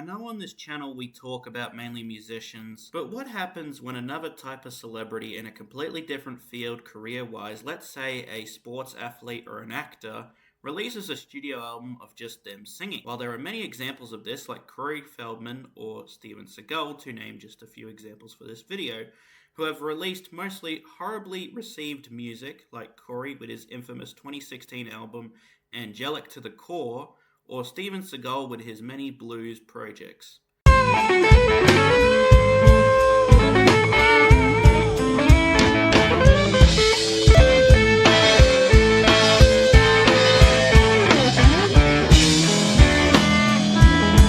I know on this channel we talk about mainly musicians, but what happens when another type of celebrity in a completely different field career-wise, let's say a sports athlete or an actor, releases a studio album of just them singing? While there are many examples of this, like Corey Feldman or Steven Seagal, to name just a few examples for this video, who have released mostly horribly received music, like Corey with his infamous 2016 album Angelic to the Core, or Steven Seagal with his many blues projects.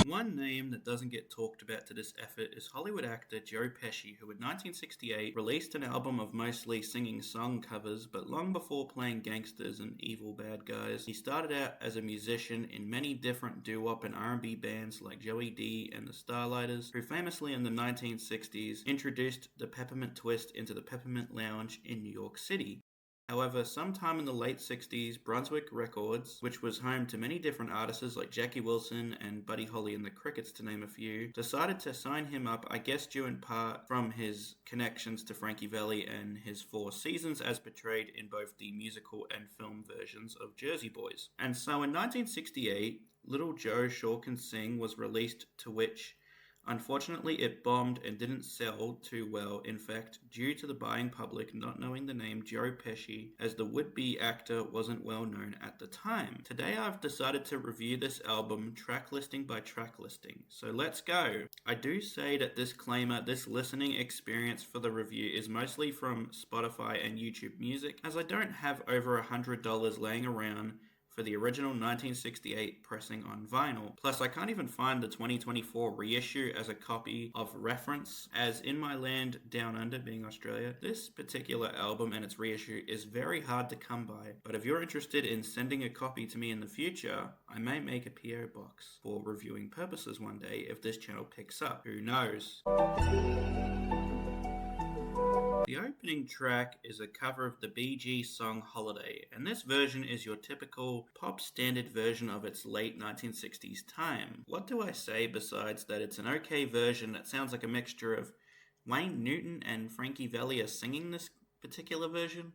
One name that doesn't get talked about to this effort is Hollywood actor Joe Pesci, who in 1968 released an album of mostly singing song covers, but long before playing gangsters and evil bad guys, he started out as a musician in many different doo-wop and R&B bands like Joey D and the Starlighters, who famously in the 1960s introduced the Peppermint Twist into the Peppermint Lounge in New York City. However, sometime in the late 60s, Brunswick Records, which was home to many different artists like Jackie Wilson and Buddy Holly and the Crickets to name a few, decided to sign him up, I guess due in part from his connections to Frankie Valli and his Four Seasons as portrayed in both the musical and film versions of Jersey Boys. And so in 1968, Little Joe Sure Can Sing was released, to which unfortunately, it bombed and didn't sell too well, in fact, due to the buying public not knowing the name Joe Pesci, as the would-be actor wasn't well known at the time. Today I've decided to review this album track listing by track listing, so let's go. I do say that disclaimer, this listening experience for the review is mostly from Spotify and YouTube Music, as I don't have over $100 laying around for the original 1968 pressing on vinyl. Plus, I can't even find the 2024 reissue as a copy of reference, as in my land down under, being Australia, this particular album and its reissue is very hard to come by. But if you're interested in sending a copy to me in the future, I may make a PO box for reviewing purposes one day if this channel picks up. Who knows? The opening track is a cover of the Bee Gees song Holiday, and this version is your typical pop standard version of its late 1960s time. What do I say besides that it's an okay version that sounds like a mixture of Wayne Newton and Frankie Valli are singing this particular version?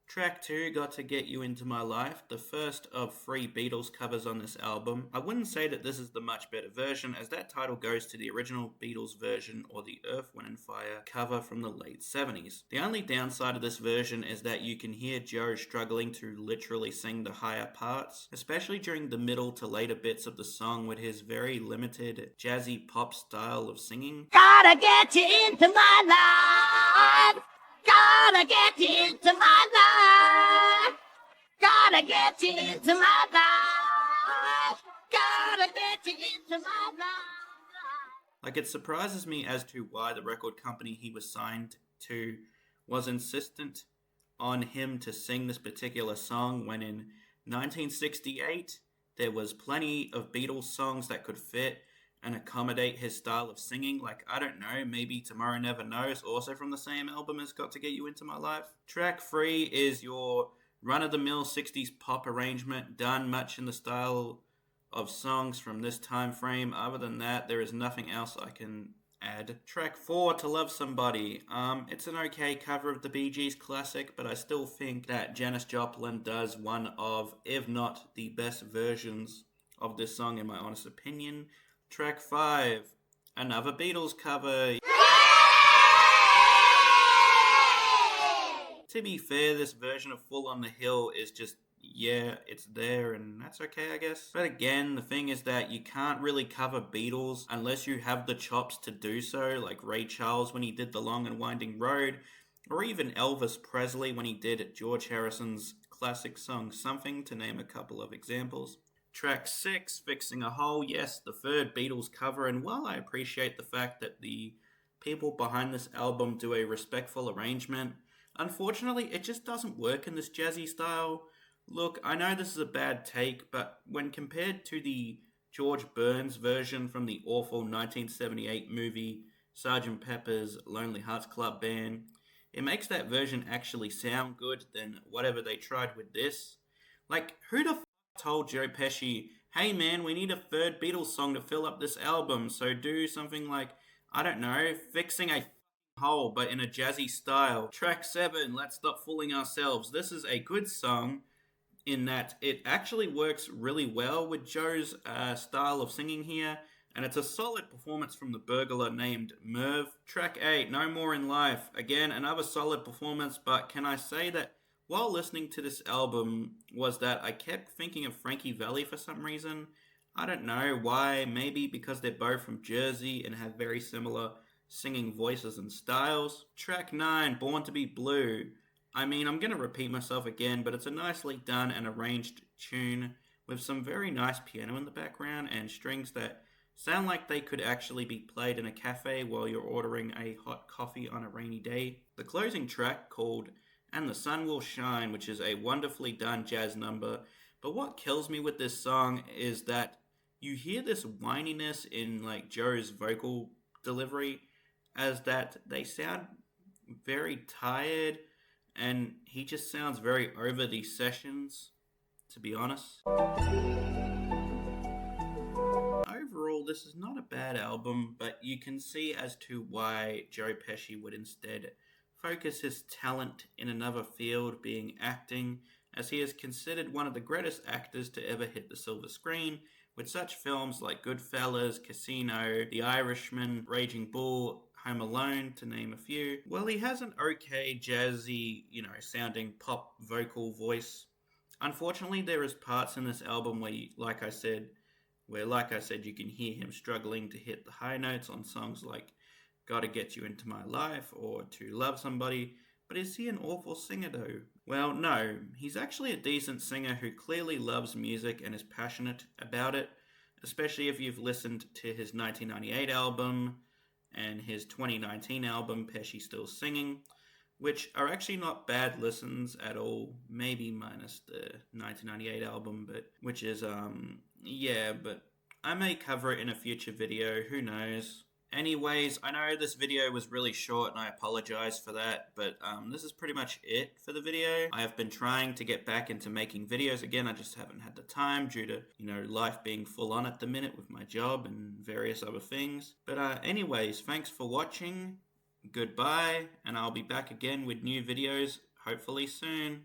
Track 2, Got to Get You Into My Life, the first of 3 Beatles covers on this album. I wouldn't say that this is the much better version, as that title goes to the original Beatles version or the Earth, Wind & Fire cover from the late 70s. The only downside of this version is that you can hear Joe struggling to literally sing the higher parts, especially during the middle to later bits of the song with his very limited jazzy pop style of singing. Gotta get you into my life. Gotta get you into my life. Gotta get you into my life. Gotta get you into my life. Like, it surprises me as to why the record company he was signed to was insistent on him to sing this particular song when in 1968 there was plenty of Beatles songs that could fit and accommodate his style of singing. Like, I don't know, maybe Tomorrow Never Knows, also from the same album as Got to Get You Into My Life. Track 3 is your run-of-the-mill 60s pop arrangement, done much in the style of songs from this time frame. Other than that, there is nothing else I can add. Track 4, To Love Somebody. It's an okay cover of the Bee Gees classic, but I still think that Janis Joplin does one of, if not the best versions of this song in my honest opinion. Track 5, another Beatles cover. To be fair, this version of Full on the Hill is just, yeah, it's there and that's okay, I guess. But again, the thing is that you can't really cover Beatles unless you have the chops to do so, like Ray Charles when he did The Long and Winding Road, or even Elvis Presley when he did George Harrison's classic song Something, to name a couple of examples. Track 6, Fixing a Hole, yes, the third Beatles cover, and while I appreciate the fact that the people behind this album do a respectful arrangement, unfortunately it just doesn't work in this jazzy style. Look, I know this is a bad take, but when compared to the George Burns version from the awful 1978 movie Sgt. Pepper's Lonely Hearts Club Band, it makes that version actually sound good than whatever they tried with this. Like, who the told Joe Pesci hey man, we need a third Beatles song to fill up this album, so do something like, I don't know, fixing a hole, but in a jazzy style. Track 7, Let's Stop Fooling Ourselves. This is a good song in that it actually works really well with Joe's style of singing here, and it's a solid performance from the burglar named Merv. Track 8, No More in Life. Again, another solid performance, but can I say that while listening to this album was that I kept thinking of Frankie Valli for some reason. I don't know why, maybe because they're both from Jersey and have very similar singing voices and styles. Track 9, Born to be Blue. I mean, I'm going to repeat myself again, but it's a nicely done and arranged tune with some very nice piano in the background and strings that sound like they could actually be played in a cafe while you're ordering a hot coffee on a rainy day. The closing track, called And the Sun Will Shine, which is a wonderfully done jazz number. But what kills me with this song is that you hear this whininess in like Joe's vocal delivery, as that they sound very tired, and he just sounds very over these sessions, to be honest. Overall, this is not a bad album, but you can see as to why Joe Pesci would instead focus his talent in another field, being acting, as he is considered one of the greatest actors to ever hit the silver screen, with such films like Goodfellas, Casino, The Irishman, Raging Bull, Home Alone, to name a few. Well, he has an okay, jazzy, sounding pop vocal voice. Unfortunately, there is parts in this album where, like I said, you can hear him struggling to hit the high notes on songs like Gotta Get You Into My Life or To Love Somebody. But is he an awful singer though? Well, no. He's actually a decent singer who clearly loves music and is passionate about it, especially if you've listened to his 1998 album and his 2019 album, Pesci Still Singing, which are actually not bad listens at all, maybe minus the 1998 album, but but I may cover it in a future video, who knows. Anyways, I know this video was really short and I apologize for that, but this is pretty much it for the video. I have been trying to get back into making videos again, I just haven't had the time due to, life being full on at the minute with my job and various other things. But anyways, thanks for watching, goodbye, and I'll be back again with new videos, hopefully soon.